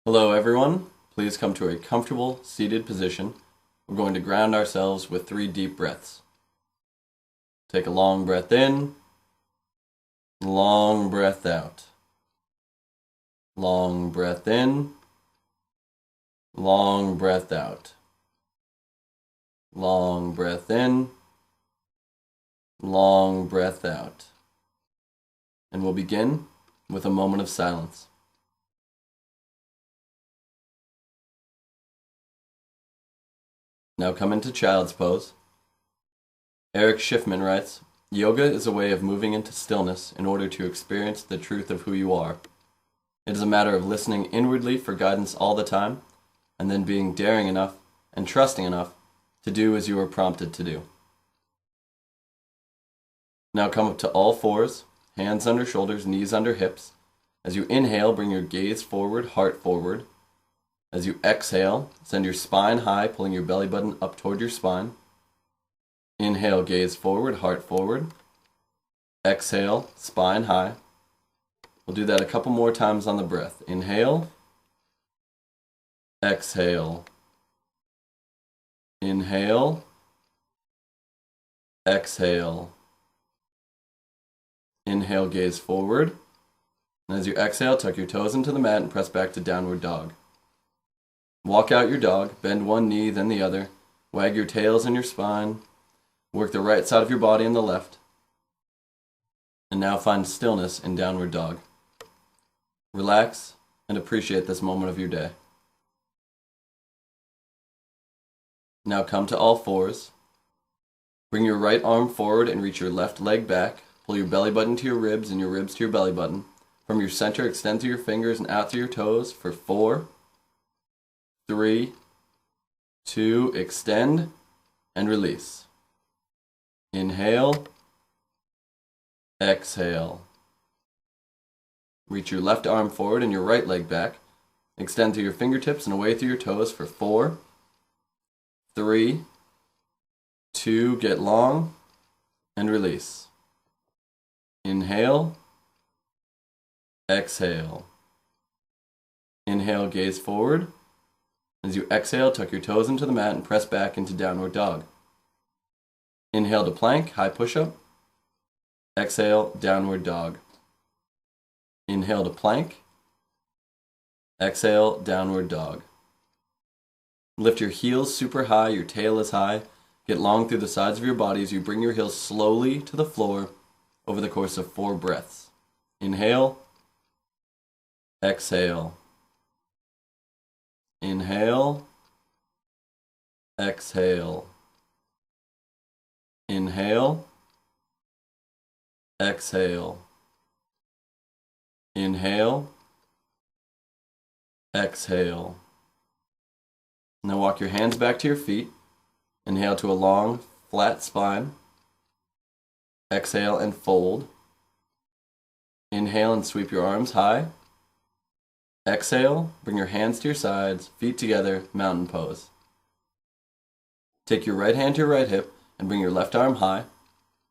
Hello everyone, please come to a comfortable seated position. We're going to ground ourselves with 3 deep breaths. Take a long breath in, long breath out. Long breath in, long breath out. Long breath in, long breath out. And we'll begin with a moment of silence. Now come into Child's Pose. Eric Schiffman writes, "Yoga is a way of moving into stillness in order to experience the truth of who you are. It is a matter of listening inwardly for guidance all the time, and then being daring enough and trusting enough to do as you are prompted to do." Now come up to all fours, hands under shoulders, knees under hips. As you inhale, bring your gaze forward, heart forward. As you exhale, send your spine high, pulling your belly button up toward your spine. Inhale, gaze forward, heart forward. Exhale, spine high. We'll do that a couple more times on the breath. Inhale. Exhale. Inhale. Exhale. Inhale, gaze forward. And as you exhale, tuck your toes into the mat and press back to downward dog. Walk out your dog, bend one knee, then the other. Wag your tails and your spine. Work the right side of your body and the left. And now find stillness in downward dog. Relax and appreciate this moment of your day. Now come to all fours. Bring your right arm forward and reach your left leg back. Pull your belly button to your ribs and your ribs to your belly button. From your center, extend through your fingers and out through your toes for 4, 3, 2, extend, and release. Inhale, exhale. Reach your left arm forward and your right leg back. Extend through your fingertips and away through your toes for 4, 3, 2, get long, and release. Inhale, exhale. Inhale, gaze forward. As you exhale, tuck your toes into the mat and press back into downward dog. Inhale to plank, high push-up. Exhale, downward dog. Inhale to plank. Exhale, downward dog. Lift your heels super high, your tail is high. Get long through the sides of your body as you bring your heels slowly to the floor over the course of 4 breaths. Inhale. Exhale. Inhale, exhale. Inhale, exhale. Inhale, exhale. Now walk your hands back to your feet. Inhale to a long, flat spine. Exhale and fold. Inhale and sweep your arms high. Exhale, bring your hands to your sides, feet together, mountain pose. Take your right hand to your right hip and bring your left arm high.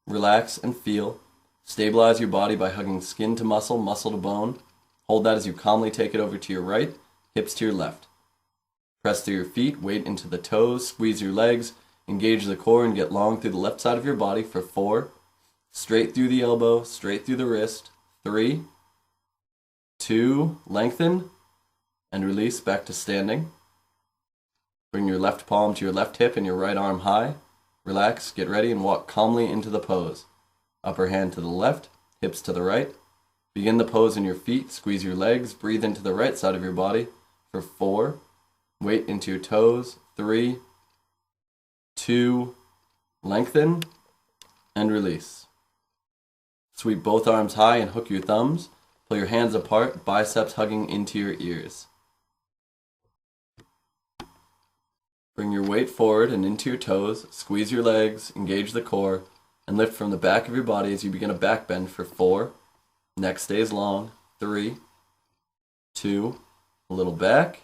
Relax and feel. Stabilize your body by hugging skin to muscle, muscle to bone. Hold that as you calmly take it over to your right, hips to your left. Press through your feet, weight into the toes, squeeze your legs, engage the core and get long through the left side of your body for 4. Straight through the elbow, straight through the wrist. 3, 2, lengthen, and release back to standing. Bring your left palm to your left hip and your right arm high. Relax, get ready, and walk calmly into the pose. Upper hand to the left, hips to the right. Begin the pose in your feet, squeeze your legs, breathe into the right side of your body for 4. Weight into your toes, 3, 2, lengthen, and release. Sweep both arms high and hook your thumbs. Pull your hands apart, biceps hugging into your ears. Bring your weight forward and into your toes, squeeze your legs, engage the core, and lift from the back of your body as you begin a back bend for 4. Neck stays long. 3, 2, a little back.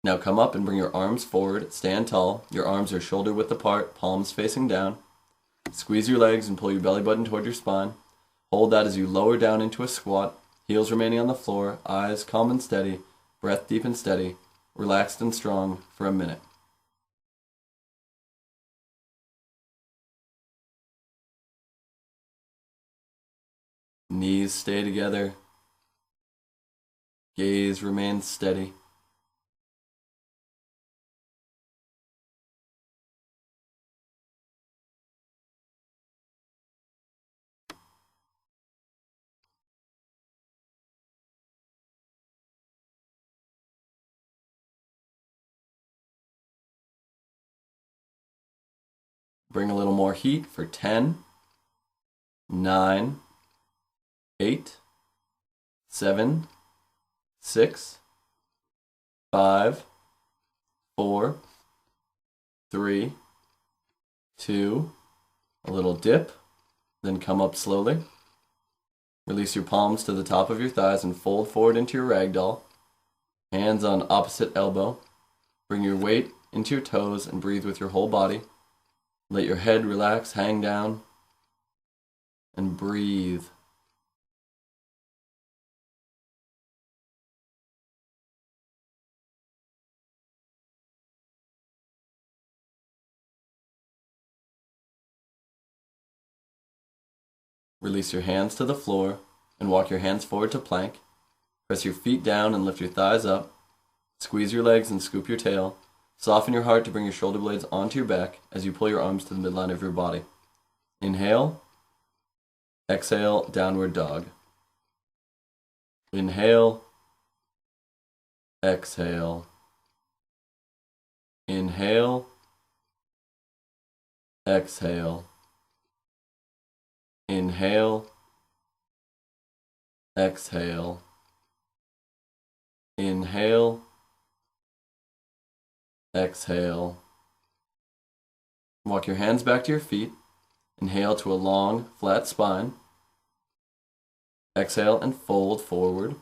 Now come up and bring your arms forward, stand tall. Your arms are shoulder width apart, palms facing down. Squeeze your legs and pull your belly button toward your spine. Hold that as you lower down into a squat, heels remaining on the floor, eyes calm and steady, breath deep and steady, relaxed and strong for a minute. Knees stay together. Gaze remains steady. Bring a little more heat for 10, 9, 8, 7, 6, 5, 4, 3, 2, a little dip, then come up slowly. Release your palms to the top of your thighs and fold forward into your ragdoll. Hands on opposite elbow. Bring your weight into your toes and breathe with your whole body. Let your head relax, hang down, and breathe. Release your hands to the floor and walk your hands forward to plank. Press your feet down and lift your thighs up. Squeeze your legs and scoop your tail. Soften your heart to bring your shoulder blades onto your back as you pull your arms to the midline of your body. Inhale. Exhale, downward dog. Inhale. Exhale. Inhale. Exhale. Inhale. Exhale. Inhale. Exhale. Walk your hands back to your feet. Inhale to a long, flat spine. Exhale and fold forward.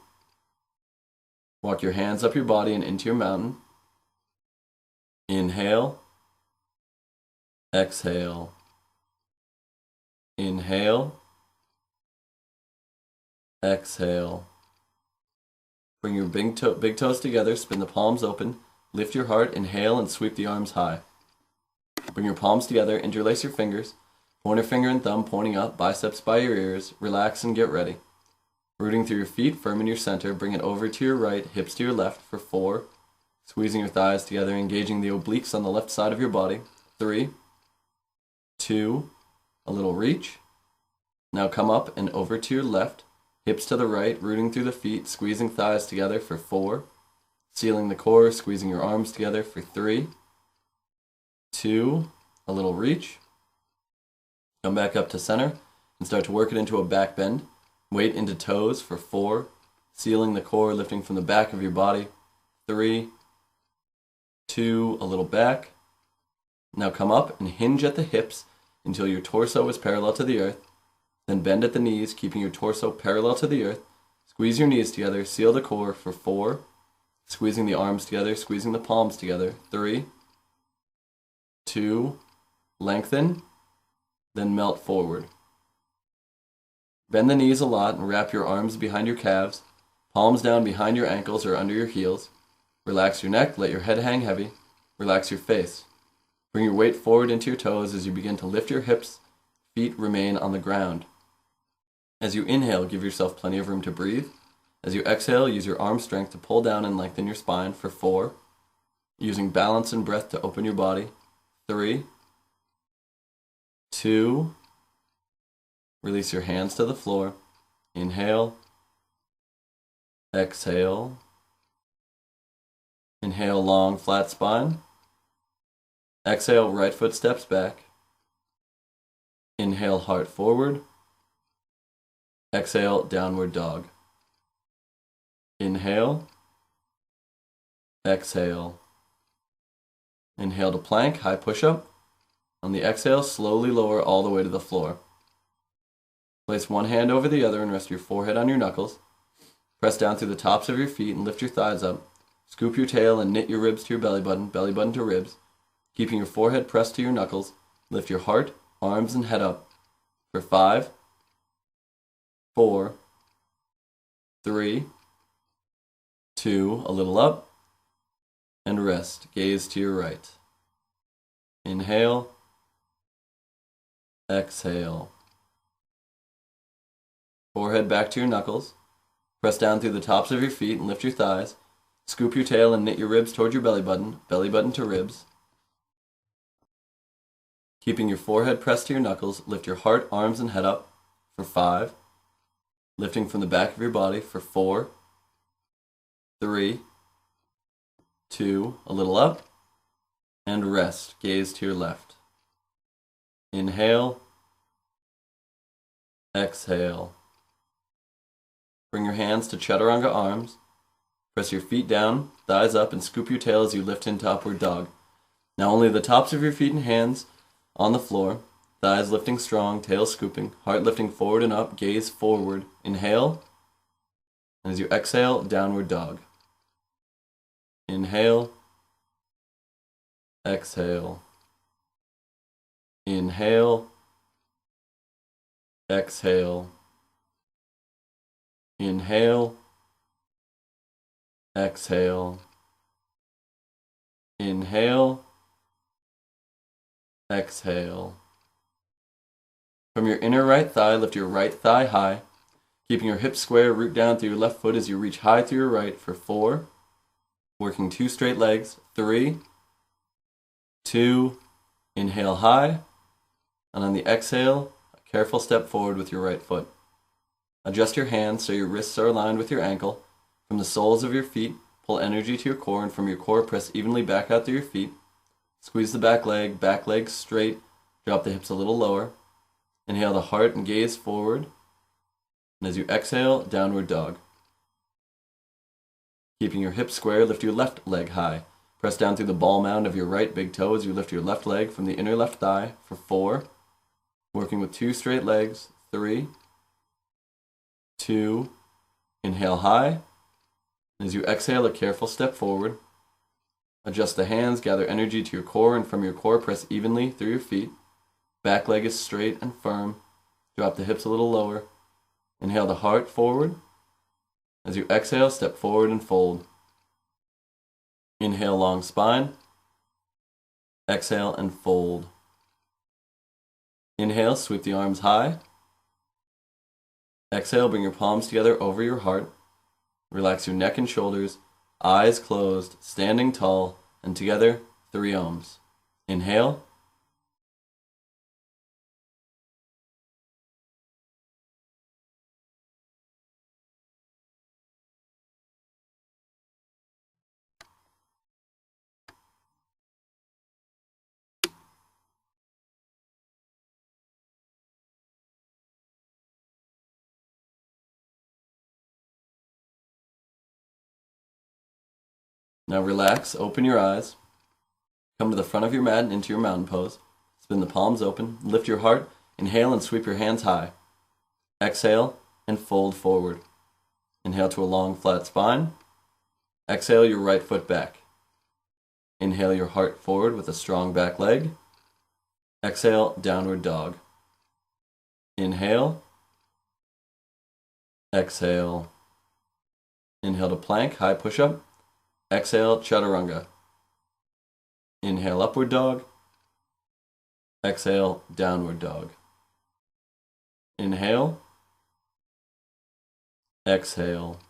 Walk your hands up your body and into your mountain. Inhale. Exhale. Inhale. Exhale. Bring your big toes together, spin the palms open, lift your heart, inhale and sweep the arms high. Bring your palms together, interlace your fingers, pointer finger and thumb pointing up, biceps by your ears, relax and get ready. Rooting through your feet, firm in your center, bring it over to your right, hips to your left for 4. Squeezing your thighs together, engaging the obliques on the left side of your body. 3, 2, a little reach. Now come up and over to your left, hips to the right, rooting through the feet, squeezing thighs together for 4. Sealing the core, squeezing your arms together for 3, 2, a little reach. Come back up to center and start to work it into a back bend. Weight into toes for 4. Sealing the core, lifting from the back of your body. 3, 2, a little back. Now come up and hinge at the hips until your torso is parallel to the earth. Then bend at the knees, keeping your torso parallel to the earth. Squeeze your knees together, seal the core for 4. Squeezing the arms together, squeezing the palms together. 3, 2, lengthen, then melt forward. Bend the knees a lot and wrap your arms behind your calves, palms down behind your ankles or under your heels. Relax your neck, let your head hang heavy. Relax your face. Bring your weight forward into your toes as you begin to lift your hips. Feet remain on the ground. As you inhale, give yourself plenty of room to breathe. As you exhale, use your arm strength to pull down and lengthen your spine for 4. Using balance and breath to open your body. 3, 2, release your hands to the floor. Inhale. Exhale. Inhale, long, flat spine. Exhale, right foot steps back. Inhale, heart forward. Exhale, downward dog. Inhale. Exhale. Inhale to plank, high push-up. On the exhale, slowly lower all the way to the floor. Place one hand over the other and rest your forehead on your knuckles. Press down through the tops of your feet and lift your thighs up. Scoop your tail and knit your ribs to your belly button to ribs. Keeping your forehead pressed to your knuckles, lift your heart, arms, and head up for 5, 4, 3, 2, a little up, and rest. Gaze to your right. Inhale, exhale. Forehead back to your knuckles. Press down through the tops of your feet and lift your thighs. Scoop your tail and knit your ribs toward your belly button to ribs. Keeping your forehead pressed to your knuckles, lift your heart, arms, and head up for 5. Lifting from the back of your body for 4, 3, 2, a little up, and rest. Gaze to your left. Inhale, exhale. Bring your hands to chaturanga arms. Press your feet down, thighs up, and scoop your tail as you lift into upward dog. Now only the tops of your feet and hands on the floor. Thighs lifting strong, tail scooping, heart lifting forward and up, gaze forward. Inhale, and as you exhale, downward dog. Inhale, exhale. Inhale, exhale. Inhale, exhale. Inhale, exhale. From your inner right thigh, lift your right thigh high, keeping your hips square, root down through your left foot as you reach high through your right for 4, working 2 straight legs, 3, 2, inhale high, and on the exhale, a careful step forward with your right foot. Adjust your hands so your wrists are aligned with your ankle. From the soles of your feet, pull energy to your core, and from your core, press evenly back out through your feet. Squeeze the back leg straight, drop the hips a little lower. Inhale the heart and gaze forward. And as you exhale, downward dog. Keeping your hips square, lift your left leg high. Press down through the ball mound of your right big toe as you lift your left leg from the inner left thigh for 4. Working with 2 straight legs, 3, 2, inhale high. As you exhale, a careful step forward. Adjust the hands, gather energy to your core, and from your core, press evenly through your feet. Back leg is straight and firm. Drop the hips a little lower. Inhale the heart forward. As you exhale, step forward and fold. Inhale, long spine. Exhale and fold. Inhale, sweep the arms high. Exhale, bring your palms together over your heart. Relax your neck and shoulders, eyes closed, standing tall, and together, 3 ohms. Inhale. Now relax, open your eyes. Come to the front of your mat and into your mountain pose. Spin the palms open, lift your heart, inhale and sweep your hands high. Exhale and fold forward. Inhale to a long flat spine. Exhale your right foot back. Inhale your heart forward with a strong back leg. Exhale, downward dog. Inhale. Exhale. Inhale to plank, high push-up. Exhale, chaturanga. Inhale, upward dog. Exhale, downward dog. Inhale. Exhale.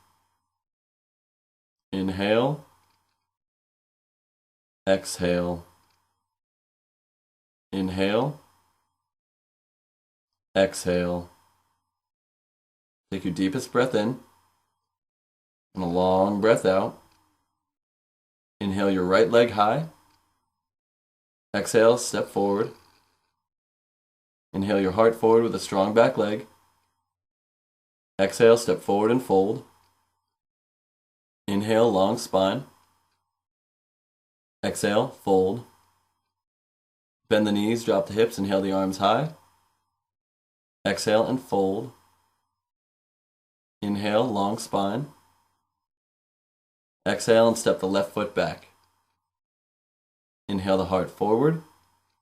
Inhale. Exhale. Inhale. Exhale. Take your deepest breath in and a long breath out. Inhale your right leg high. Exhale, step forward. Inhale your heart forward with a strong back leg. Exhale, step forward and fold. Inhale, long spine. Exhale, fold. Bend the knees, drop the hips, inhale the arms high. Exhale and fold. Inhale, long spine. Exhale and step the left foot back. Inhale the heart forward,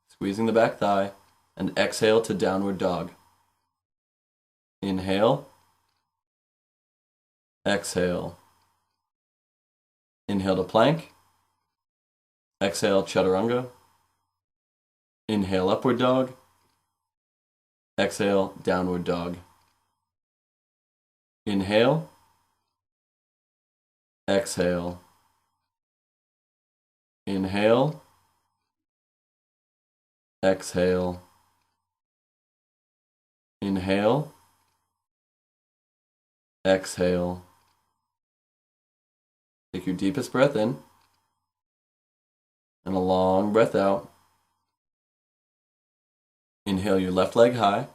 squeezing the back thigh, and exhale to downward dog. Inhale. Exhale. Inhale to plank. Exhale, chaturanga. Inhale, upward dog. Exhale, downward dog. Inhale. Exhale. Inhale. Exhale. Inhale. Exhale. Take your deepest breath in and a long breath out. Inhale your left leg high.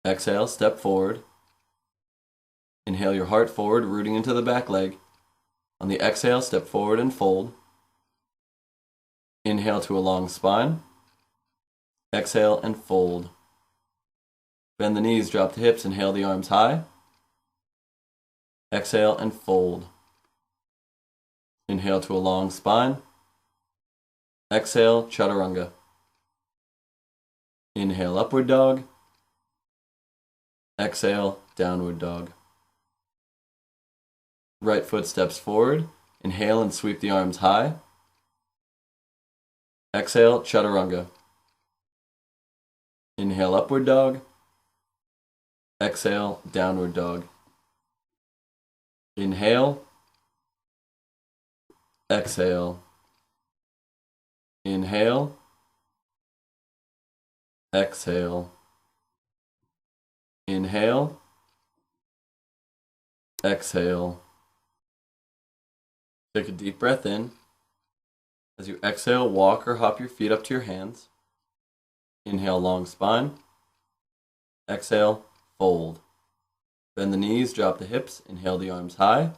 Exhale, step forward. Inhale your heart forward, rooting into the back leg. On the exhale, step forward and fold. Inhale to a long spine. Exhale and fold. Bend the knees, drop the hips, inhale the arms high. Exhale and fold. Inhale to a long spine. Exhale, chaturanga. Inhale, upward dog. Exhale, downward dog. Right foot steps forward. Inhale and sweep the arms high. Exhale, chaturanga. Inhale, upward dog. Exhale, downward dog. Inhale. Exhale. Inhale. Exhale. Inhale. Exhale. Take a deep breath in. As you exhale, walk or hop your feet up to your hands. Inhale, long spine. Exhale, fold. Bend the knees, drop the hips, inhale the arms high.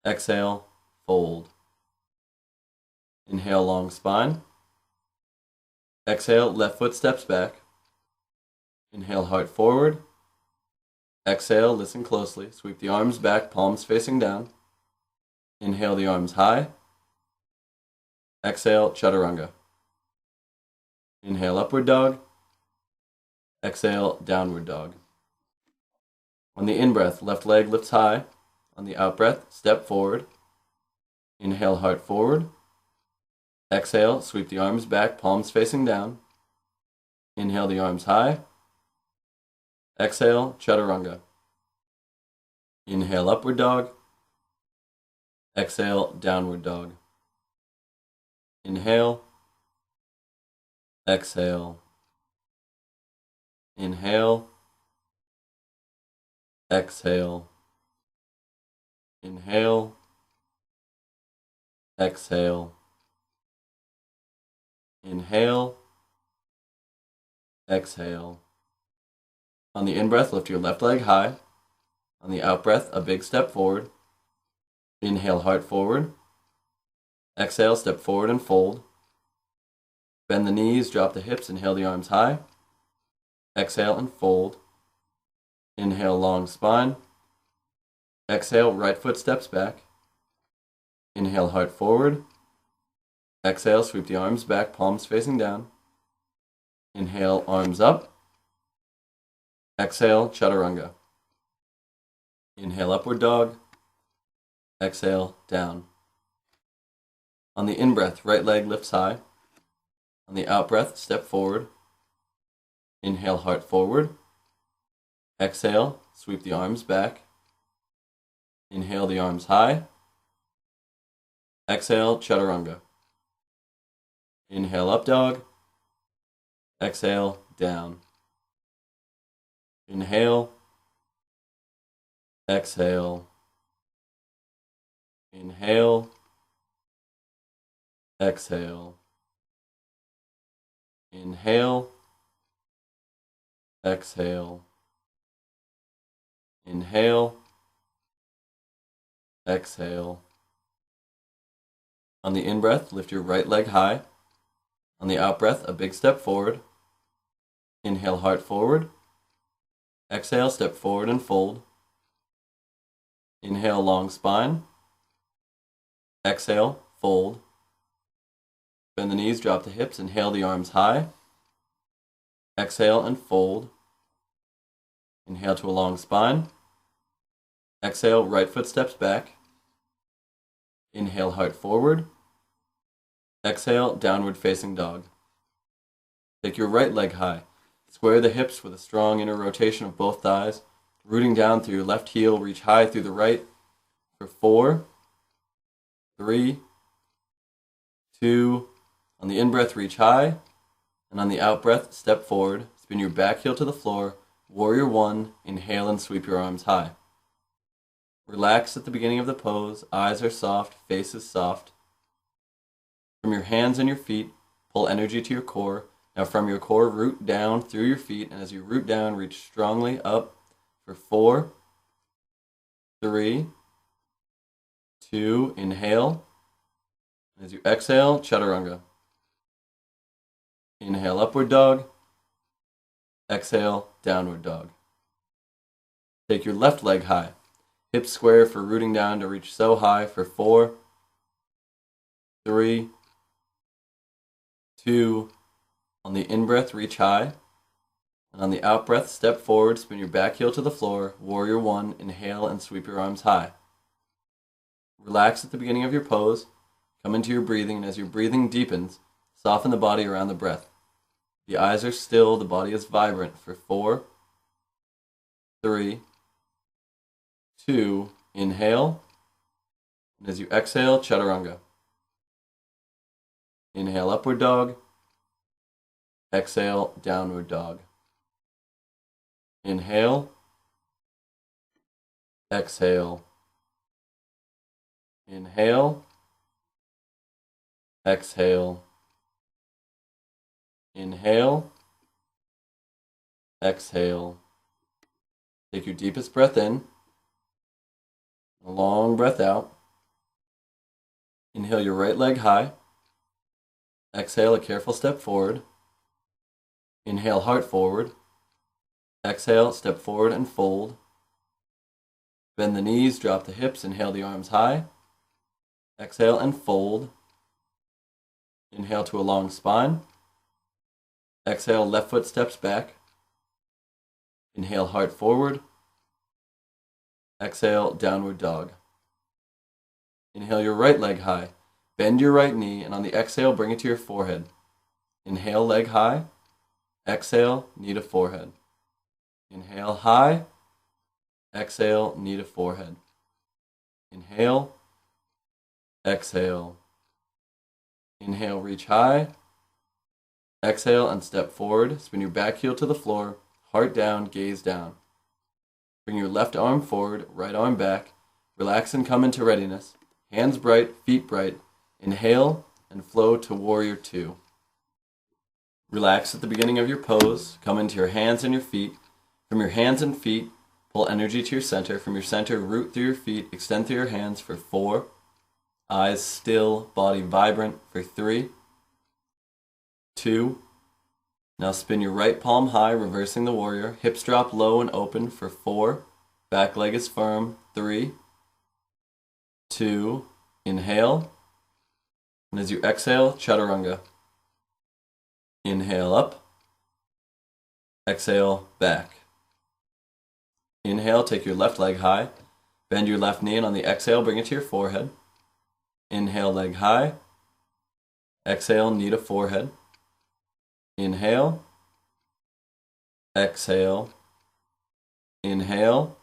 Exhale, fold. Inhale, long spine. Exhale, left foot steps back. Inhale, heart forward. Exhale, listen closely. Sweep the arms back, palms facing down. Inhale the arms high. Exhale, chaturanga. Inhale, upward dog. Exhale, downward dog. On the in-breath, left leg lifts high. On the out-breath, step forward. Inhale, heart forward. Exhale, sweep the arms back, palms facing down. Inhale the arms high. Exhale, chaturanga. Inhale, upward dog. Exhale, downward dog. Inhale. Exhale. Inhale. Exhale. Inhale. Exhale. Inhale. Exhale. On the in-breath, lift your left leg high. On the out-breath, a big step forward. Inhale, heart forward. Exhale, step forward and fold. Bend the knees, drop the hips, inhale the arms high. Exhale and fold. Inhale, long spine. Exhale, right foot steps back. Inhale, heart forward. Exhale, sweep the arms back, palms facing down. Inhale, arms up. Exhale, chaturanga. Inhale, upward dog. Exhale, down. On the in-breath, right leg lifts high. On the out-breath, step forward. Inhale, heart forward. Exhale, sweep the arms back. Inhale the arms high. Exhale, chaturanga. Inhale, up dog. Exhale, down. Inhale. Exhale. Inhale. Exhale. Inhale. Exhale. Inhale. Exhale. On the in-breath, lift your right leg high. On the out-breath, a big step forward. Inhale, heart forward. Exhale, step forward and fold. Inhale, long spine. Exhale, fold. Bend the knees, drop the hips, inhale the arms high. Exhale and fold. Inhale to a long spine. Exhale, right foot steps back. Inhale, heart forward. Exhale, downward facing dog. Take your right leg high. Square the hips with a strong inner rotation of both thighs. Rooting down through your left heel, reach high through the right for 4, 3, 2. On the in-breath, reach high. And on the out-breath, step forward. Spin your back heel to the floor. Warrior 1. Inhale and sweep your arms high. Relax at the beginning of the pose. Eyes are soft, face is soft. From your hands and your feet, pull energy to your core. Now from your core, root down through your feet. And as you root down, reach strongly up for 4, 3, 2. Inhale. As you exhale, chaturanga. Inhale, upward dog. Exhale, downward dog. Take your left leg high. Hips square for rooting down to reach so high for 4, 3, 2. On the in-breath, reach high. And on the out-breath, step forward, spin your back heel to the floor. Warrior 1, inhale and sweep your arms high. Relax at the beginning of your pose. Come into your breathing, and as your breathing deepens, soften the body around the breath. The eyes are still, the body is vibrant for 4, 3, 2. Inhale. And as you exhale, chaturanga. Inhale, upward dog. Exhale, downward dog. Inhale. Exhale. Inhale. Exhale. Inhale. Exhale. Take your deepest breath in. A long breath out. Inhale your right leg high. Exhale a careful step forward. Inhale, heart forward. Exhale, step forward and fold. Bend the knees, drop the hips, inhale the arms high. Exhale and fold. Inhale to a long spine. Exhale, left foot steps back. Inhale, heart forward. Exhale, downward dog. Inhale your right leg high. Bend your right knee, and on the exhale, bring it to your forehead. Inhale, leg high. Exhale, knee to forehead. Inhale, high. Exhale, knee to forehead. Inhale. Exhale. Inhale, reach high. Exhale and step forward. Spin your back heel to the floor. Heart down, gaze down. Bring your left arm forward, right arm back. Relax and come into readiness. Hands bright, feet bright. Inhale and flow to Warrior 2. Relax at the beginning of your pose. Come into your hands and your feet. From your hands and feet, pull energy to your center. From your center, root through your feet. Extend through your hands for 4. Eyes still, body vibrant for 3, 2. Now spin your right palm high, reversing the warrior. Hips drop low and open for 4. Back leg is firm. 3, 2. Inhale. And as you exhale, chaturanga. Inhale up. Exhale back. Inhale, take your left leg high. Bend your left knee, and on the exhale, bring it to your forehead. Inhale, leg high. Exhale, knee to forehead. Inhale. Exhale. Inhale.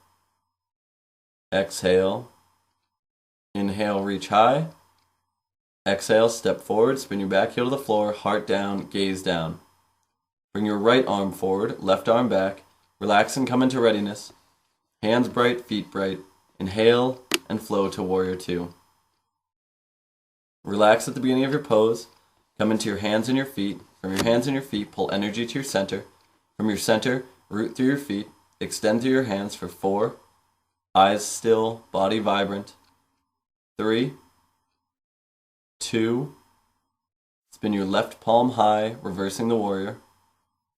Exhale. Inhale, reach high. Exhale, step forward, spin your back heel to the floor, heart down, gaze down. Bring your right arm forward, left arm back. Relax and come into readiness. Hands bright, feet bright. Inhale and flow to Warrior 2. Relax at the beginning of your pose. Come into your hands and your feet. From your hands and your feet, pull energy to your center. From your center, root through your feet. Extend through your hands for 4. Eyes still, body vibrant. 3, 2. Spin your left palm high, reversing the warrior.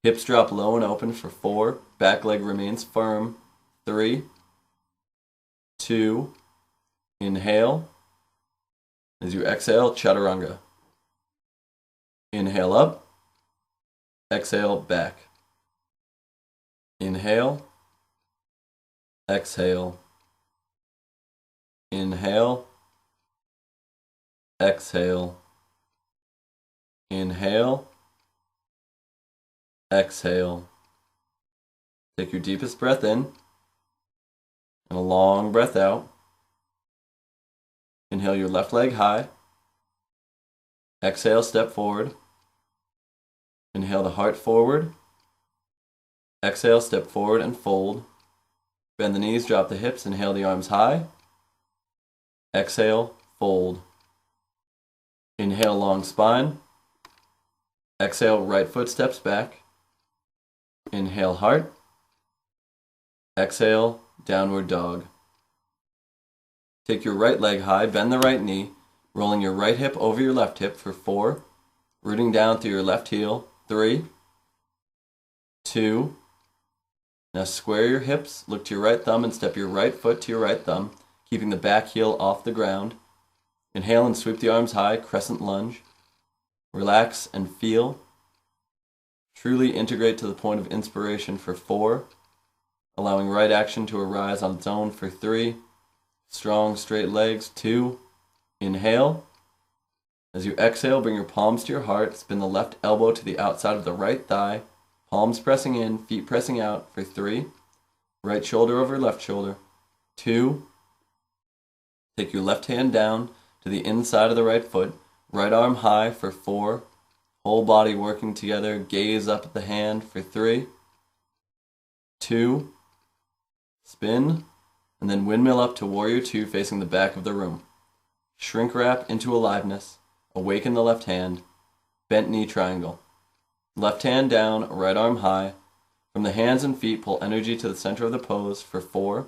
Hips drop low and open for 4. Back leg remains firm. 3, 2. Inhale. As you exhale, chaturanga. Inhale up. Exhale back. Inhale. Exhale. Inhale. exhale. Inhale, exhale. Take your deepest breath in and a long breath out. Inhale your left leg high. Exhale, step forward. Inhale the heart forward. Exhale, step forward and fold. Bend the knees, drop the hips, inhale the arms high. Exhale, fold. Inhale, long spine. Exhale, right foot steps back. Inhale, heart. Exhale, downward dog. Take your right leg high, bend the right knee, rolling your right hip over your left hip for 4, rooting down through your left heel, 3, 2. Now square your hips, look to your right thumb and step your right foot to your right thumb, keeping the back heel off the ground. Inhale and sweep the arms high, Crescent Lunge. Relax and feel. Truly integrate to the point of inspiration for 4, allowing right action to arise on its own for 3, strong straight legs, 2, inhale. As you exhale, bring your palms to your heart, spin the left elbow to the outside of the right thigh, palms pressing in, feet pressing out for 3, right shoulder over left shoulder, 2, take your left hand down to the inside of the right foot, right arm high for 4, whole body working together, gaze up at the hand for 3, 2, spin, and then windmill up to warrior 2 facing the back of the room. Shrink wrap into aliveness, awaken the left hand, bent knee triangle. Left hand down, right arm high. From the hands and feet, pull energy to the center of the pose for 4,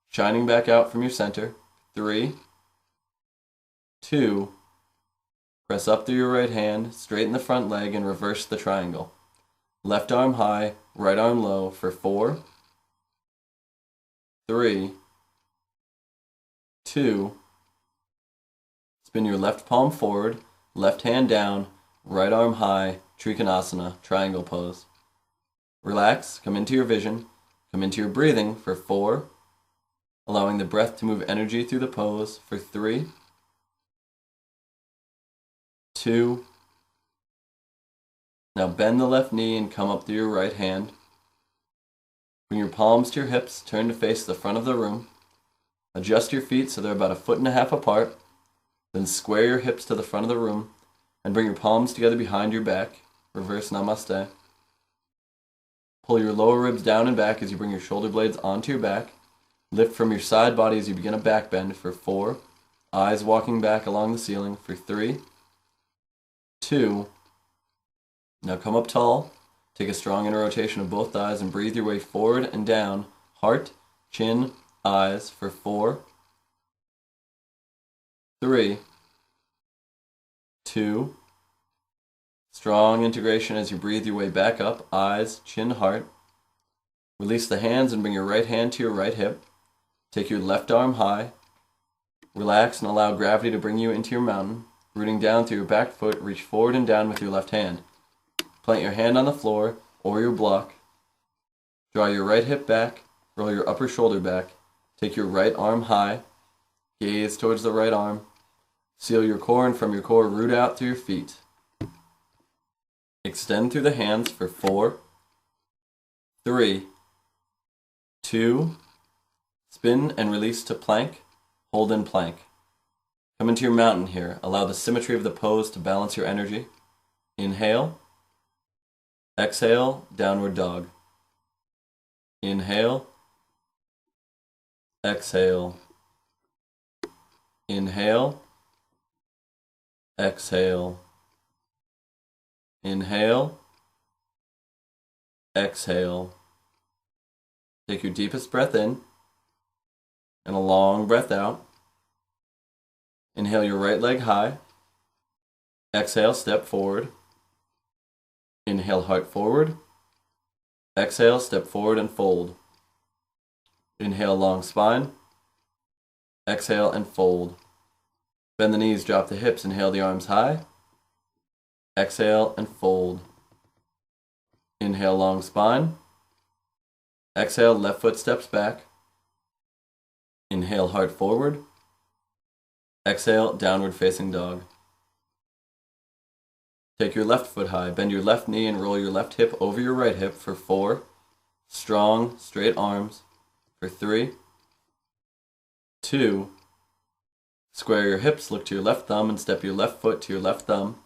shining back out from your center, 3, 2, press up through your right hand, straighten the front leg and reverse the triangle. Left arm high, right arm low for 4, 3, 2, spin your left palm forward, left hand down, right arm high, Konasana, triangle pose. Relax, come into your vision, come into your breathing for 4, allowing the breath to move energy through the pose for 3, 2, now bend the left knee and come up through your right hand. Bring your palms to your hips, turn to face the front of the room. Adjust your feet so they're about 1.5 feet apart. Then square your hips to the front of the room and bring your palms together behind your back. Reverse namaste. Pull your lower ribs down and back as you bring your shoulder blades onto your back. Lift from your side body as you begin a back bend for 4. Eyes walking back along the ceiling for 3, 2. Now come up tall. Take a strong inner rotation of both thighs and breathe your way forward and down. Heart, chin, eyes for 4, 3, 2. Strong integration as you breathe your way back up. Eyes, chin, heart. Release the hands and bring your right hand to your right hip. Take your left arm high. Relax and allow gravity to bring you into your mountain. Rooting down through your back foot, reach forward and down with your left hand. Plant your hand on the floor or your block. Draw your right hip back. Roll your upper shoulder back. Take your right arm high. Gaze towards the right arm. Seal your core and from your core root out through your feet. Extend through the hands for 4, 3, 2, spin and release to plank, hold in plank. Come into your mountain here. Allow the symmetry of the pose to balance your energy. Inhale, exhale, downward dog. Inhale, exhale. Inhale, exhale. Inhale, exhale. Take your deepest breath in and a long breath out. Inhale your right leg high. Exhale, step forward. Inhale, heart forward. Exhale, step forward and fold. Inhale, long spine. Exhale and fold. Bend the knees, drop the hips, inhale the arms high. Exhale and fold. Inhale, long spine. Exhale, left foot steps back. Inhale, heart forward. Exhale, downward facing dog. Take your left foot high, bend your left knee and roll your left hip over your right hip for 4. Strong, straight arms for 3, 2. Square your hips, look to your left thumb and step your left foot to your left thumb.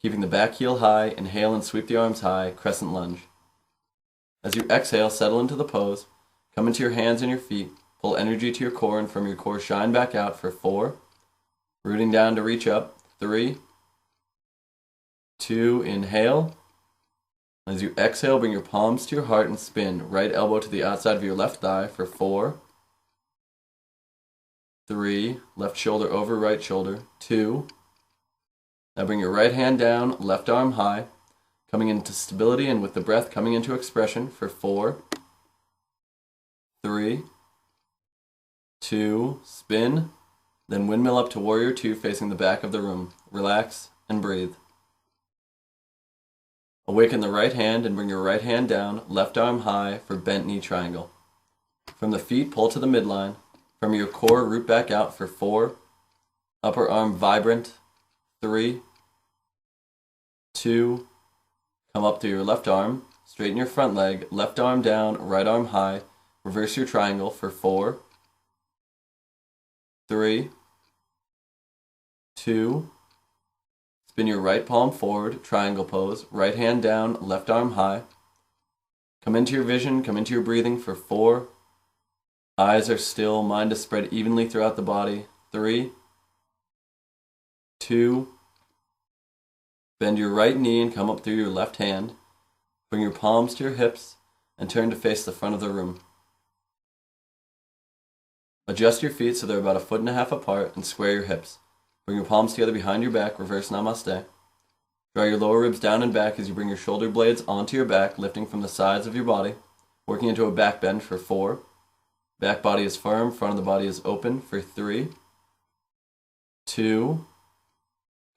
Keeping the back heel high, inhale and sweep the arms high, Crescent Lunge. As you exhale, settle into the pose. Come into your hands and your feet. Pull energy to your core and from your core shine back out for 4. Rooting down to reach up. 3, 2, inhale. As you exhale, bring your palms to your heart and spin. Right elbow to the outside of your left thigh for 4, 3, left shoulder over right shoulder, 2. Now bring your right hand down, left arm high, coming into stability and with the breath coming into expression for 4, 3, 2, spin, then windmill up to Warrior 2 facing the back of the room. Relax and breathe. Awaken the right hand and bring your right hand down, left arm high for bent knee triangle. From the feet, pull to the midline. From your core, root back out for 4. Upper arm vibrant. 3, 2. Come up to your left arm. Straighten your front leg. Left arm down, right arm high. Reverse your triangle for 4, 3, 2. Spin your right palm forward, triangle pose. Right hand down, left arm high. Come into your vision, come into your breathing for 4. Eyes are still, mind is spread evenly throughout the body. 3, 2. Bend your right knee and come up through your left hand. Bring your palms to your hips and turn to face the front of the room. Adjust your feet so they're about 1.5 feet apart and square your hips. Bring your palms together behind your back, reverse namaste. Draw your lower ribs down and back as you bring your shoulder blades onto your back, lifting from the sides of your body, working into a back bend for 4. Back body is firm, front of the body is open for 3, 2.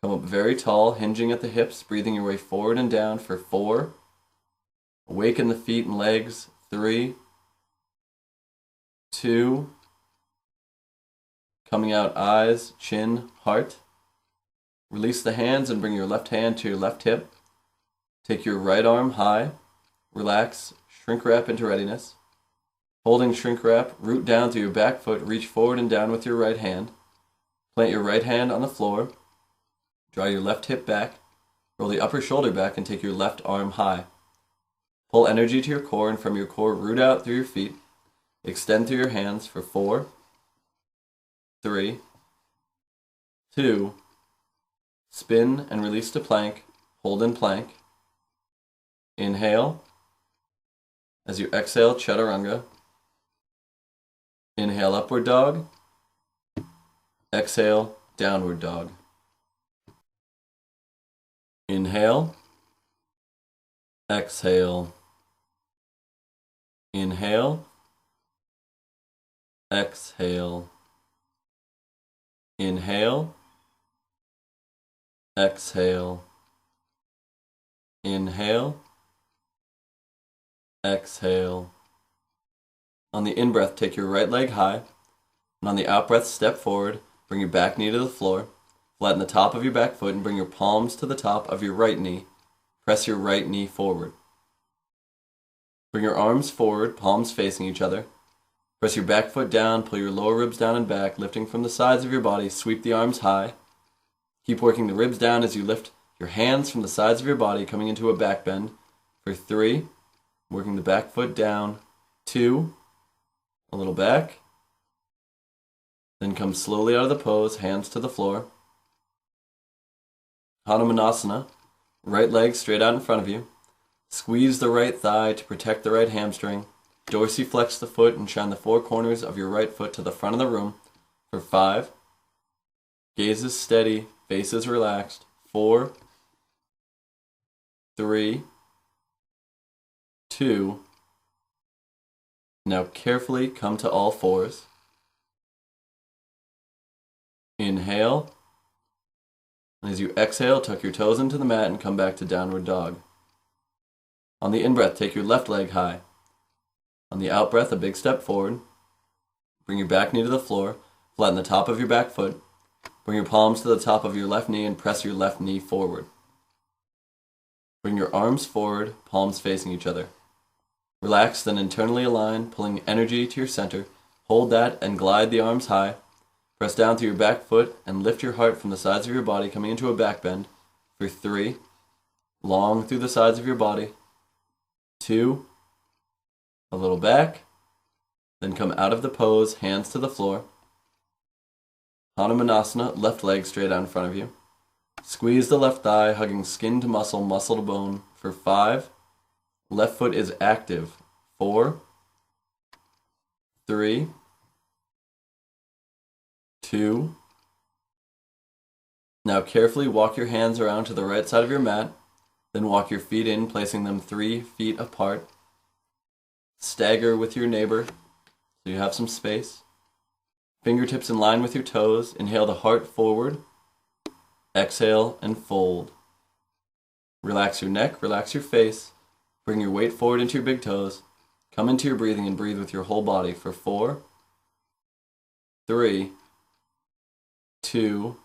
Come up very tall, hinging at the hips, breathing your way forward and down for 4. Awaken the feet and legs, 3, 2. Coming out eyes, chin, heart. Release the hands and bring your left hand to your left hip. Take your right arm high. Relax, shrink wrap into readiness. Holding shrink wrap, root down through your back foot, reach forward and down with your right hand. Plant your right hand on the floor. Draw your left hip back. Roll the upper shoulder back and take your left arm high. Pull energy to your core and from your core root out through your feet. Extend through your hands for 4, 3, 2. Spin and release to plank. Hold in plank. Inhale. As you exhale, chaturanga. Inhale, upward dog. Exhale, downward dog. Inhale. Exhale. Inhale. Exhale. Inhale. Exhale. Inhale. Exhale. On the in-breath, take your right leg high, and on the out-breath, step forward, bring your back knee to the floor, flatten the top of your back foot, and bring your palms to the top of your right knee. Press your right knee forward. Bring your arms forward, palms facing each other. Press your back foot down, pull your lower ribs down and back, lifting from the sides of your body, sweep the arms high. Keep working the ribs down as you lift your hands from the sides of your body, coming into a back bend for 3, working the back foot down, 2, a little back, then come slowly out of the pose, hands to the floor. Konasana, right leg straight out in front of you. Squeeze the right thigh to protect the right hamstring. Dorsiflex the foot and shine the 4 corners of your right foot to the front of the room for 5. Gaze is steady, face is relaxed. 4, 3, 2. Now carefully come to all fours. Inhale. And as you exhale, tuck your toes into the mat and come back to downward dog. On the in-breath, take your left leg high. On the out-breath, a big step forward. Bring your back knee to the floor. Flatten the top of your back foot. Bring your palms to the top of your left knee and press your left knee forward. Bring your arms forward, palms facing each other. Relax, then internally align, pulling energy to your center. Hold that and glide the arms high. Press down through your back foot and lift your heart from the sides of your body, coming into a back bend for 3. Long through the sides of your body. 2. A little back. Then come out of the pose, hands to the floor. Konasana, left leg straight out in front of you. Squeeze the left thigh, hugging skin to muscle, muscle to bone for 5. Left foot is active. 4. 3. 2. Now carefully walk your hands around to the right side of your mat. Then walk your feet in, placing them 3 feet apart. Stagger with your neighbor so you have some space. Fingertips in line with your toes. Inhale the heart forward. Exhale and fold. Relax your neck, relax your face. Bring your weight forward into your big toes. Come into your breathing and breathe with your whole body for 4, 3, 2.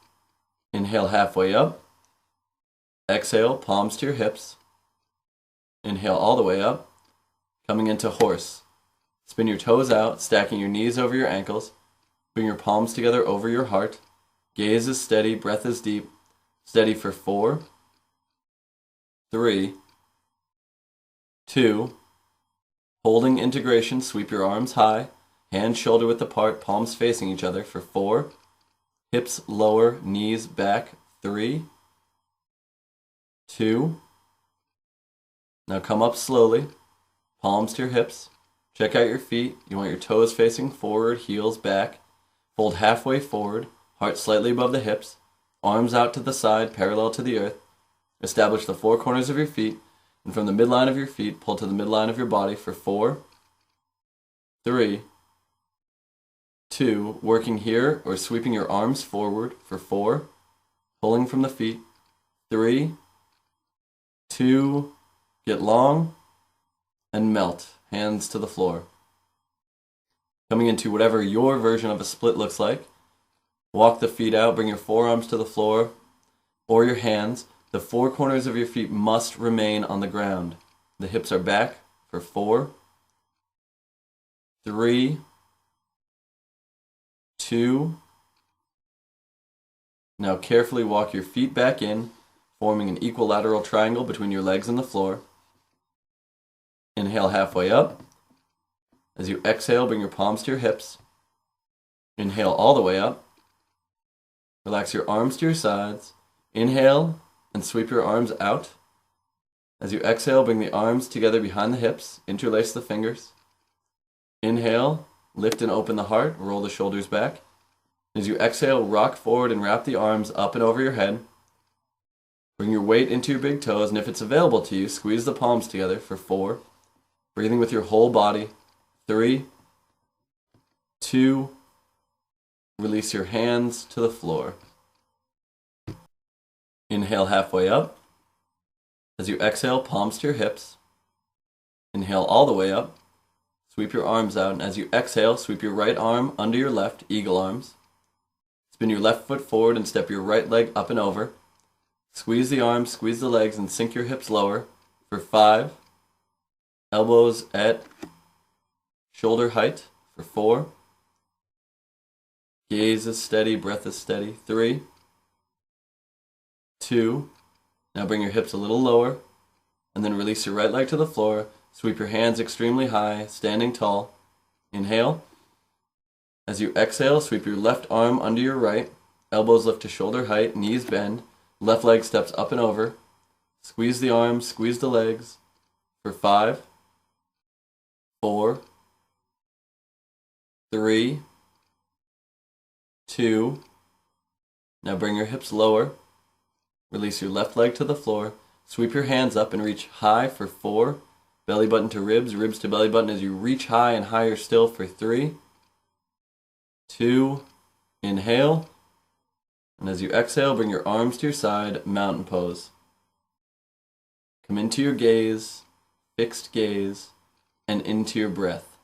Inhale halfway up. Exhale, palms to your hips. Inhale all the way up. Coming into horse. Spin your toes out, stacking your knees over your ankles. Bring your palms together over your heart. Gaze is steady, breath is deep. Steady for 4, 3, 2. Holding integration, sweep your arms high. Hands shoulder width apart, palms facing each other for 4. Hips lower, knees back. 3, 2. Now come up slowly. Palms to your hips. Check out your feet. You want your toes facing forward, heels back. Fold halfway forward, heart slightly above the hips. Arms out to the side, parallel to the earth. Establish the 4 corners of your feet, and from the midline of your feet, pull to the midline of your body for 4, 3, 2. Working here or sweeping your arms forward for 4. Pulling from the feet. 3, 2. Get long and melt. Hands to the floor. Coming into whatever your version of a split looks like. Walk the feet out, bring your forearms to the floor or your hands. The 4 corners of your feet must remain on the ground. The hips are back for 4, 3, 2. Now carefully walk your feet back in, forming an equilateral triangle between your legs and the floor. Inhale halfway up. As you exhale, bring your palms to your hips. Inhale all the way up. Relax your arms to your sides. Inhale and sweep your arms out. As you exhale, bring the arms together behind the hips. Interlace the fingers. Inhale, lift and open the heart. Roll the shoulders back. As you exhale, rock forward and wrap the arms up and over your head. Bring your weight into your big toes, and if it's available to you, squeeze the palms together for 4. Breathing with your whole body. 3, 2. Release your hands to the floor. Inhale halfway up. As you exhale, palms to your hips. Inhale all the way up. Sweep your arms out, and as you exhale, sweep your right arm under your left, eagle arms. Spin your left foot forward and step your right leg up and over. Squeeze the arms, squeeze the legs, and sink your hips lower for 5. Elbows at shoulder height for 4. Gaze is steady, breath is steady. 3, 2. Now bring your hips a little lower, and then release your right leg to the floor. Sweep your hands extremely high, standing tall. Inhale. As you exhale, sweep your left arm under your right. Elbows lift to shoulder height, knees bend. Left leg steps up and over. Squeeze the arms, squeeze the legs for 5, 4, 3, 2. Now bring your hips lower. Release your left leg to the floor. Sweep your hands up and reach high for 4. Belly button to ribs, ribs to belly button as you reach high and higher still for 3, 2. Inhale. And as you exhale, bring your arms to your side, mountain pose. Come into your gaze, fixed gaze, and into your breath.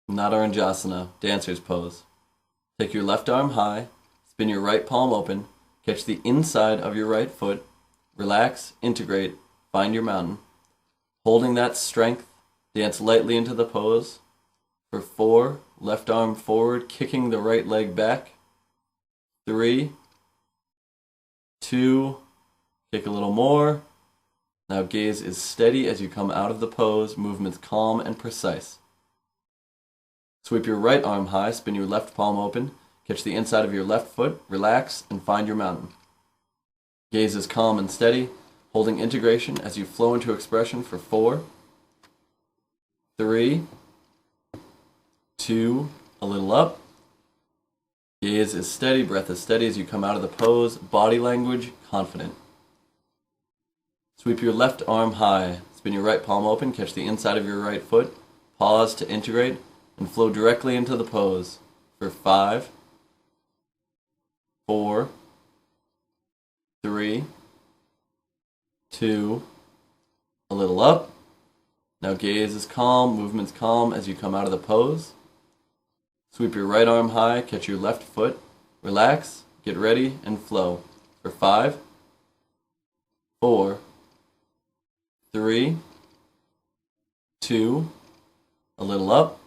Untitled Dancer's Pose. Take your left arm high, spin your right palm open, catch the inside of your right foot, relax, integrate, find your mountain. Holding that strength, dance lightly into the pose. For 4, left arm forward, kicking the right leg back. 3, 2, kick a little more. Now gaze is steady as you come out of the pose, movements calm and precise. Sweep your right arm high, spin your left palm open, catch the inside of your left foot, relax, and find your mountain. Gaze is calm and steady, holding integration as you flow into expression for 4, 3, 2, a little up. Gaze is steady, breath is steady as you come out of the pose, body language, confident. Sweep your left arm high, spin your right palm open, catch the inside of your right foot, pause to integrate, and flow directly into the pose for 5, 4, 3, 2, a little up. Now gaze is calm, movement's calm as you come out of the pose. Sweep your right arm high, catch your left foot, relax, get ready, and flow for 5, 4, 3, 2, a little up.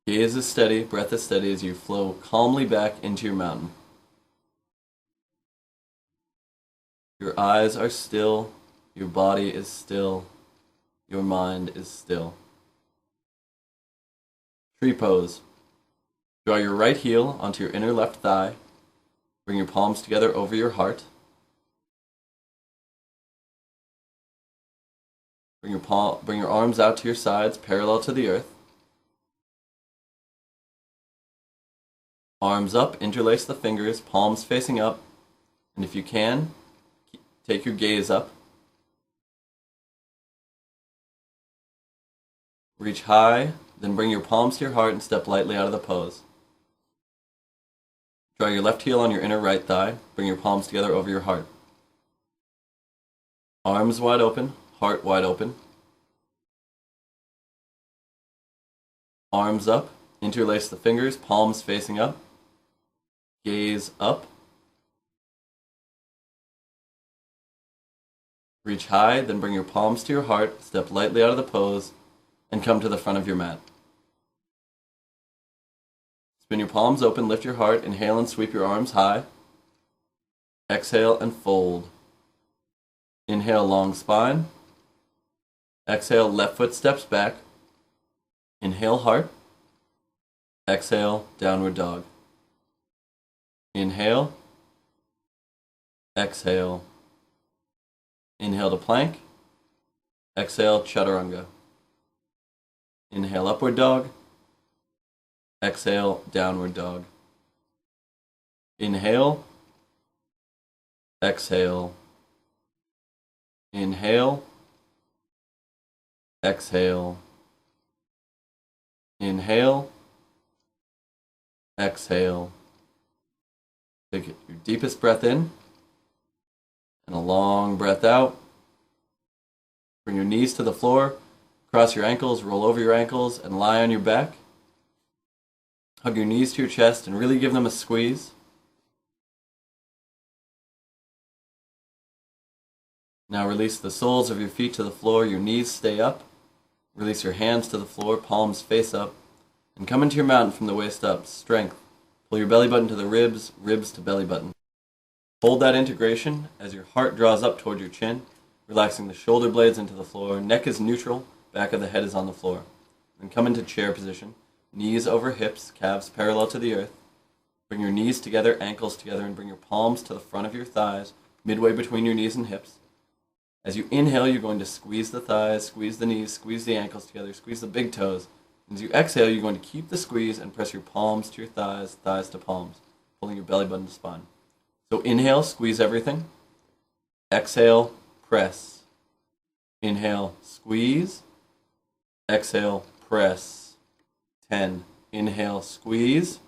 Gaze is steady, breath is steady as you flow calmly back into your mountain. Your eyes are still, your body is still, your mind is still. Tree pose. Draw your right heel onto your inner left thigh. Bring your palms together over your heart. Bring your arms out to your sides, parallel to the earth. Arms up, interlace the fingers, palms facing up, and if you can, take your gaze up. Reach high, then bring your palms to your heart and step lightly out of the pose. Draw your left heel on your inner right thigh, bring your palms together over your heart. Arms wide open, heart wide open. Arms up, interlace the fingers, palms facing up. Gaze up. Reach high, then bring your palms to your heart, step lightly out of the pose, and come to the front of your mat. Spin your palms open, lift your heart, inhale and sweep your arms high. Exhale and fold. Inhale, long spine. Exhale, left foot steps back. Inhale, heart. Exhale, downward dog. Inhale. Exhale. Inhale to plank. Exhale, chaturanga. Inhale, upward dog. Exhale, downward dog. Inhale. Exhale. Inhale. Exhale. Inhale. Exhale. Take your deepest breath in and a long breath out. Bring your knees to the floor, cross your ankles, roll over your ankles, and lie on your back. Hug your knees to your chest and really give them a squeeze. Now release the soles of your feet to the floor, your knees stay up. Release your hands to the floor, palms face up, and come into your mountain from the waist up, strength. Pull your belly button to the ribs, ribs to belly button. Hold that integration as your heart draws up toward your chin, relaxing the shoulder blades into the floor. Neck is neutral, back of the head is on the floor. Then come into chair position, knees over hips, calves parallel to the earth. Bring your knees together, ankles together, and bring your palms to the front of your thighs, midway between your knees and hips. As you inhale, you're going to squeeze the thighs, squeeze the knees, squeeze the ankles together, squeeze the big toes. As you exhale, you're going to keep the squeeze and press your palms to your thighs, thighs to palms, pulling your belly button to spine. So inhale, squeeze everything. Exhale, press. Inhale, squeeze. Exhale, press. 10. Inhale, squeeze.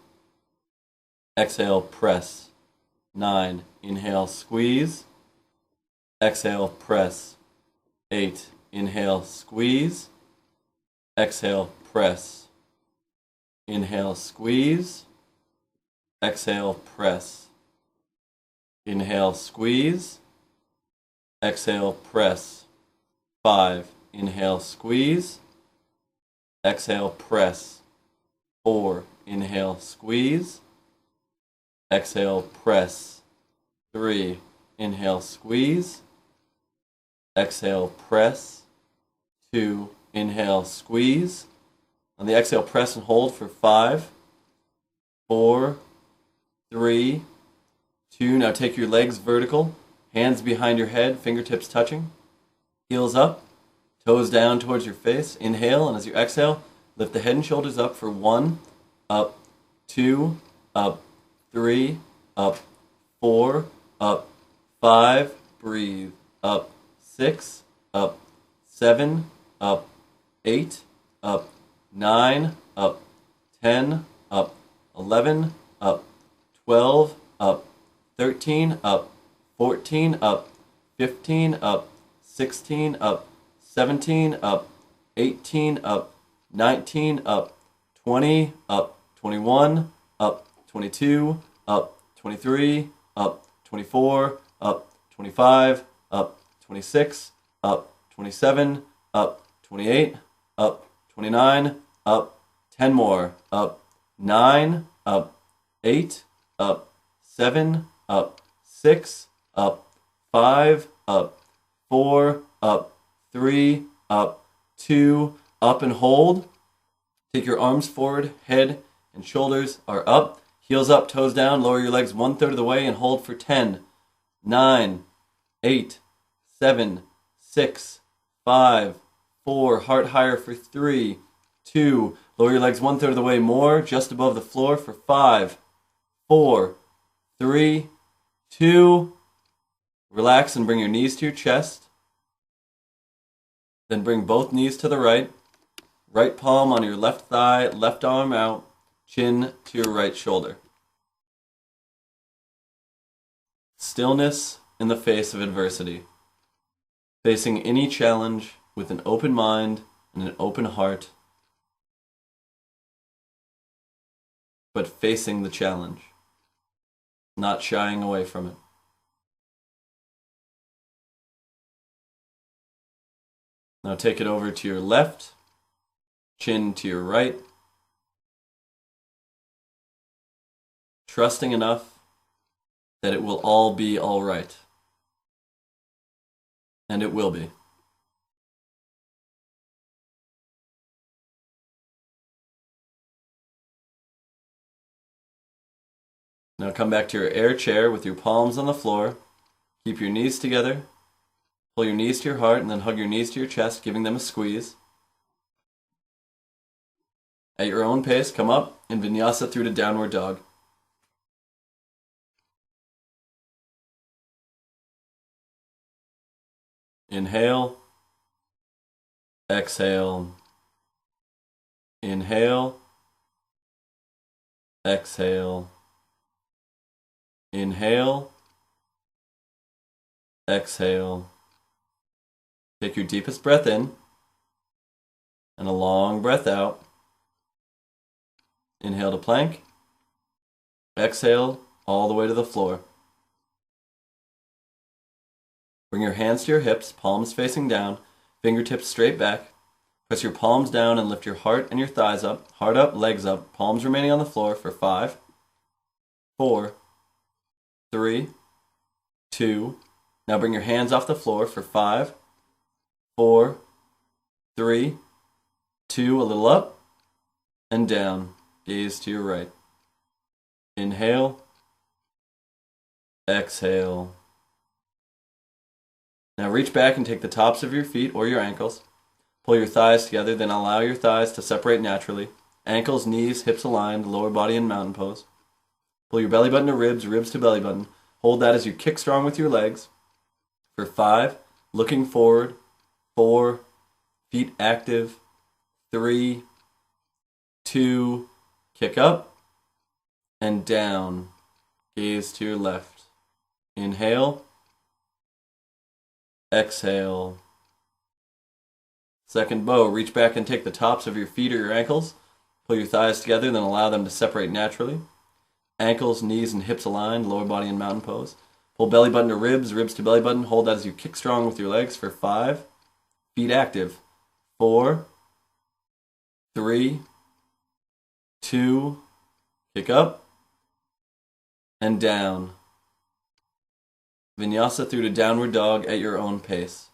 Exhale, press. 9. Inhale, squeeze. Exhale, press. 8. Inhale, squeeze. Exhale, press. Inhale, squeeze. Exhale, press. Inhale, squeeze. Exhale, press. 5. Inhale, squeeze. Exhale, press. 4. Inhale, squeeze. Exhale, press. 3. Inhale, squeeze. Exhale, press. 2. Inhale, squeeze. On the exhale, press and hold for 5, 4, 3, 2. Now take your legs vertical, hands behind your head, fingertips touching, heels up, toes down towards your face. Inhale, and as you exhale, lift the head and shoulders up for 1, up, 2, up, 3, up, 4, up, 5, breathe, up, 6, up, 7, up, 8, up, 9, up, 10, up, 11, up, 12, up, 13, up, 14, up, 15, up, 16, up, 17, up, 18, up, 19, up, 20, up, 21, up, 22, up, 23, up, 24, up, 25, up, 26, up, 27, up, 28, up, 29, up, 10 more, up, 9, up, 8, up, 7, up, 6, up, 5, up, 4, up, 3, up, 2, up and hold. Take your arms forward, head and shoulders are up, heels up, toes down, lower your legs 1/3 of the way and hold for 10, 9, 8, 7, 6, 5, 4, heart higher for 3, 2, lower your legs 1/3 of the way more, just above the floor for 5, 4, 3, 2, relax and bring your knees to your chest. Then bring both knees to the right, right palm on your left thigh, left arm out, chin to your right shoulder. Stillness in the face of adversity. Facing any challenge with an open mind and an open heart, but facing the challenge, not shying away from it. Now take it over to your left, chin to your right, trusting enough that it will all be all right. And it will be. Now come back to your air chair with your palms on the floor. Keep your knees together. Pull your knees to your heart and then hug your knees to your chest, giving them a squeeze. At your own pace, come up in Vinyasa through to downward dog. Inhale. Exhale. Inhale. Exhale. Inhale. Exhale. Take your deepest breath in and a long breath out. Inhale to plank. Exhale all the way to the floor. Bring your hands to your hips, palms facing down, fingertips straight back. Press your palms down and lift your heart and your thighs up. Heart up, legs up, palms remaining on the floor for 5, 4, 3, 2. Now bring your hands off the floor for 5, 4, 3, 2. A little up and down. Gaze to your right. Inhale. Exhale. Now reach back and take the tops of your feet or your ankles. Pull your thighs together, then allow your thighs to separate naturally. Ankles, knees, hips aligned, lower body in mountain pose. Pull your belly button to ribs, ribs to belly button. Hold that as you kick strong with your legs. For 5, looking forward. 4, feet active. 3, 2, kick up and down. Gaze to your left. Inhale. Exhale. Second bow, reach back and take the tops of your feet or your ankles. Pull your thighs together, then allow them to separate naturally. Ankles, knees, and hips aligned, lower body in mountain pose. Pull belly button to ribs, ribs to belly button. Hold that as you kick strong with your legs for 5. Feet active. 4, 3, 2, kick up, and down. Vinyasa through to downward dog at your own pace.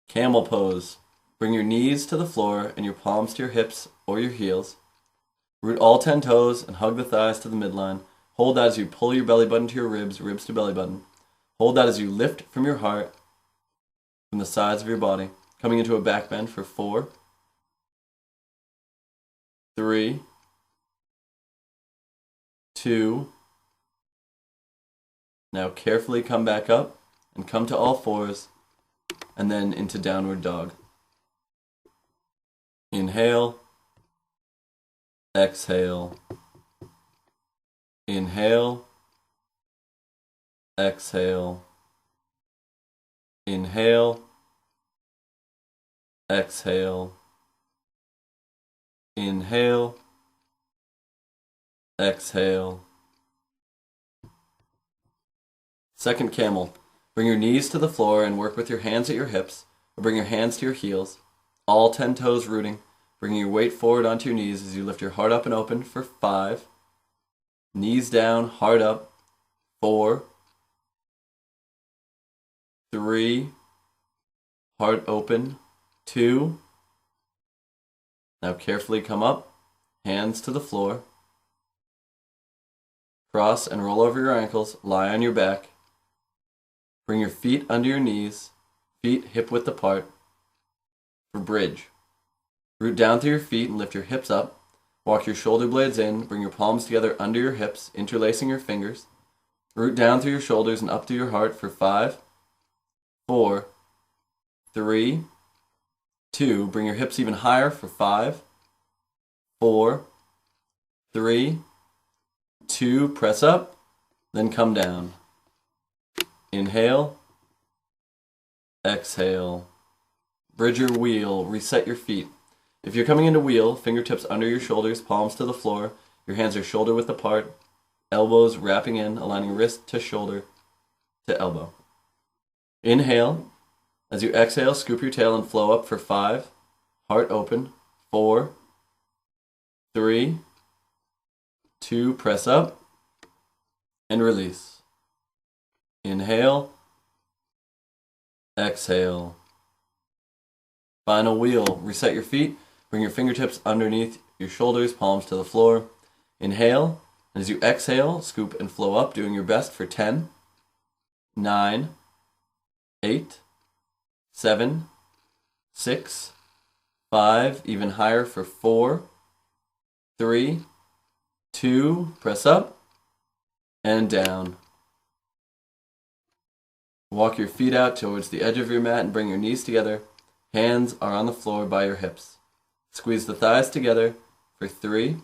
Camel Pose. Bring your knees to the floor and your palms to your hips or your heels. Root all 10 toes and hug the thighs to the midline. Hold that as you pull your belly button to your ribs, ribs to belly button. Hold that as you lift from your heart, from the sides of your body, coming into a back bend for 4, 3, 2. Now carefully come back up and come to all fours, and then into downward dog. Inhale, exhale, inhale, exhale, inhale, exhale, inhale, exhale. Second camel. Bring your knees to the floor and work with your hands at your hips, or bring your hands to your heels, all 10 toes rooting, bringing your weight forward onto your knees as you lift your heart up and open for 5. Knees down, heart up, 4, 3, heart open, 2. Now carefully come up, hands to the floor. Cross and roll over your ankles, lie on your back. Bring your feet under your knees, feet hip width apart, for bridge. Root down through your feet and lift your hips up. Walk your shoulder blades in, bring your palms together under your hips, interlacing your fingers. Root down through your shoulders and up to your heart for 5, 4, 3, 2. Bring your hips even higher for 5, 4, 3, 2. Press up, then come down. Inhale, exhale. Bridge your wheel, reset your feet. If you're coming into wheel, fingertips under your shoulders, palms to the floor. Your hands are shoulder width apart, elbows wrapping in, aligning wrist to shoulder to elbow. Inhale. As you exhale, scoop your tail and flow up for 5. Heart open. 4, 3, 2. Press up and release. Inhale, exhale. Final wheel. Reset your feet. Bring your fingertips underneath your shoulders, palms to the floor. Inhale, and as you exhale, scoop and flow up, doing your best for 10, 9, 8, 7, 6, 5, even higher for 4, 3, 2, press up, and down. Walk your feet out towards the edge of your mat and bring your knees together. Hands are on the floor by your hips. Squeeze the thighs together for 3,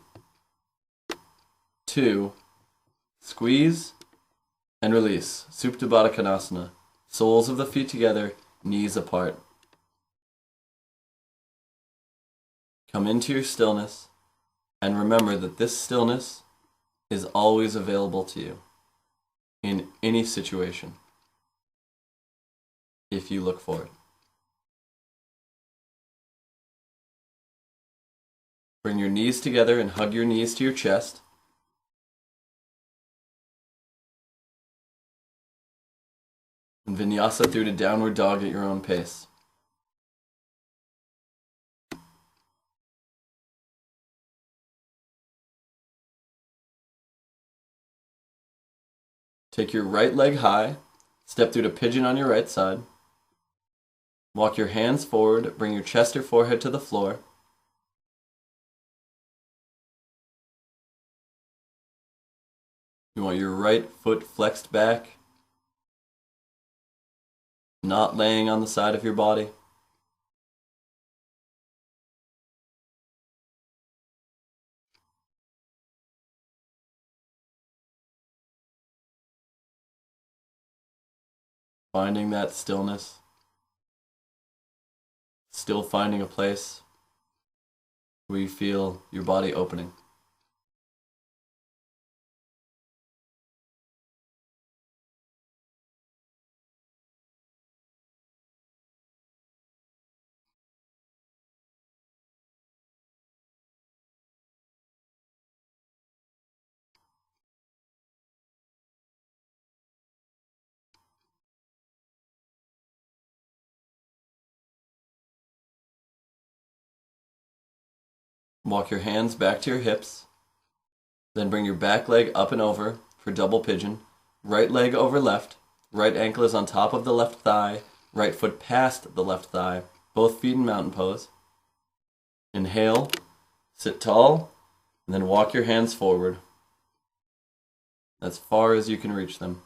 2, squeeze, and release. Supta Baddha Konasana. Soles of the feet together, knees apart. Come into your stillness, and remember that this stillness is always available to you in any situation, if you look for it. Bring your knees together and hug your knees to your chest. And Vinyasa through to downward dog at your own pace. Take your right leg high, step through to Pigeon on your right side. Walk your hands forward, bring your chest or forehead to the floor. You want your right foot flexed back, not laying on the side of your body. Finding that stillness. Still finding a place where you feel your body opening. Walk your hands back to your hips. Then bring your back leg up and over for double pigeon. Right leg over left. Right ankle is on top of the left thigh. Right foot past the left thigh. Both feet in mountain pose. Inhale, sit tall, and then walk your hands forward as far as you can reach them.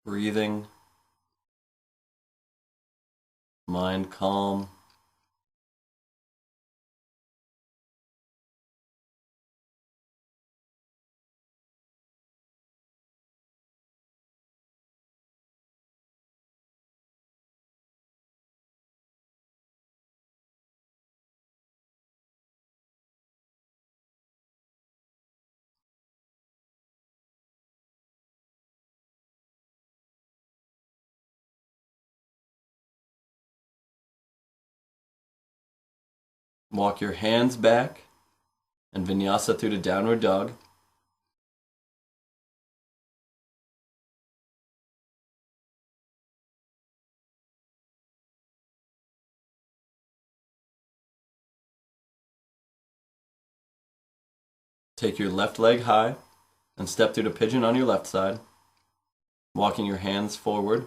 Breathing, mind calm. Walk your hands back and Vinyasa through to downward dog. Take your left leg high and step through to pigeon on your left side, walking your hands forward.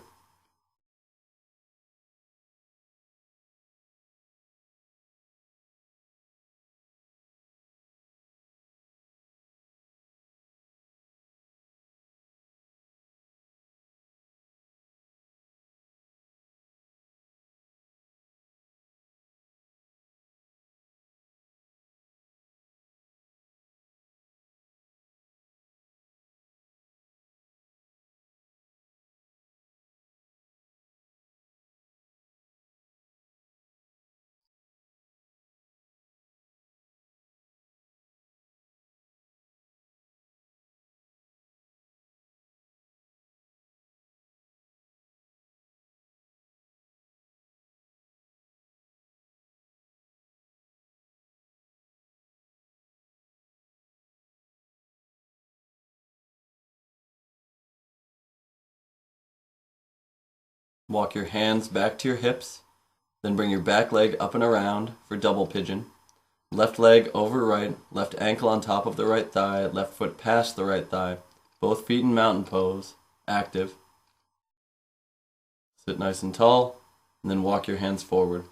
Walk your hands back to your hips, then bring your back leg up and around for double pigeon. Left leg over right, left ankle on top of the right thigh, left foot past the right thigh. Both feet in mountain pose, active. Sit nice and tall, and then walk your hands forward.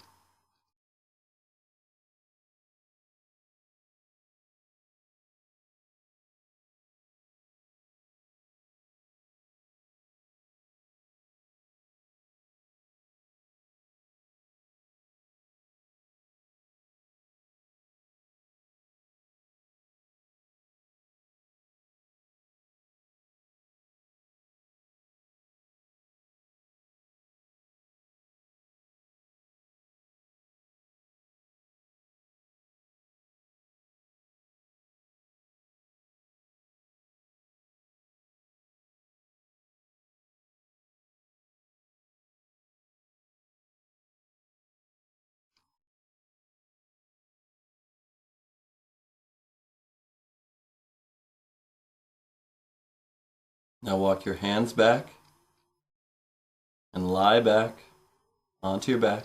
Now walk your hands back and lie back onto your back,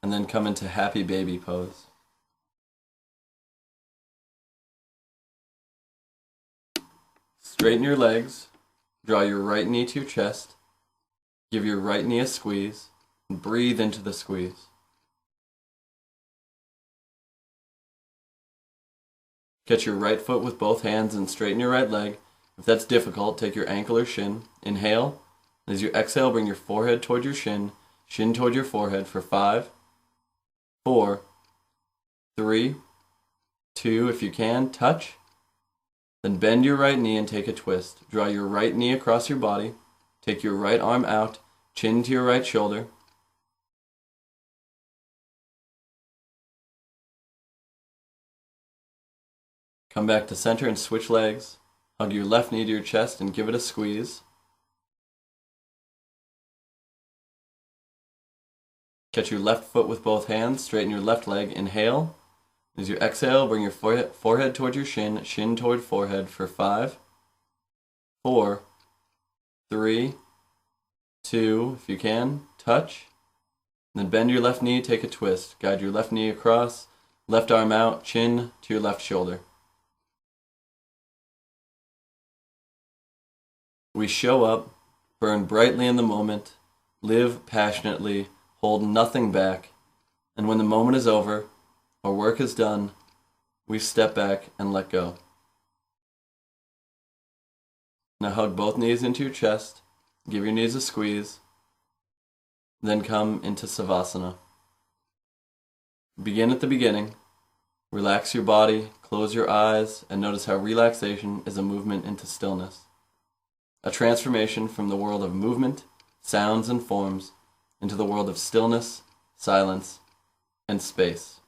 and then come into happy baby pose. Straighten your legs, draw your right knee to your chest, give your right knee a squeeze, and breathe into the squeeze. Catch your right foot with both hands and straighten your right leg. If that's difficult, take your ankle or shin. Inhale. As you exhale, bring your forehead toward your shin toward your forehead for 5, 4, 3, 2, if you can, touch. Then bend your right knee and take a twist. Draw your right knee across your body. Take your right arm out, chin to your right shoulder. Come back to center and switch legs. Hug your left knee to your chest and give it a squeeze. Catch your left foot with both hands, straighten your left leg, inhale. As you exhale, bring your forehead toward your shin toward forehead for 5, 4, 3, 2, if you can, touch. And then bend your left knee, take a twist. Guide your left knee across, left arm out, chin to your left shoulder. We show up, burn brightly in the moment, live passionately, hold nothing back, and when the moment is over, our work is done, we step back and let go. Now hug both knees into your chest, give your knees a squeeze, then come into Savasana. Begin at the beginning, relax your body, close your eyes, and notice how relaxation is a movement into stillness. A transformation from the world of movement, sounds, and forms into the world of stillness, silence, and space.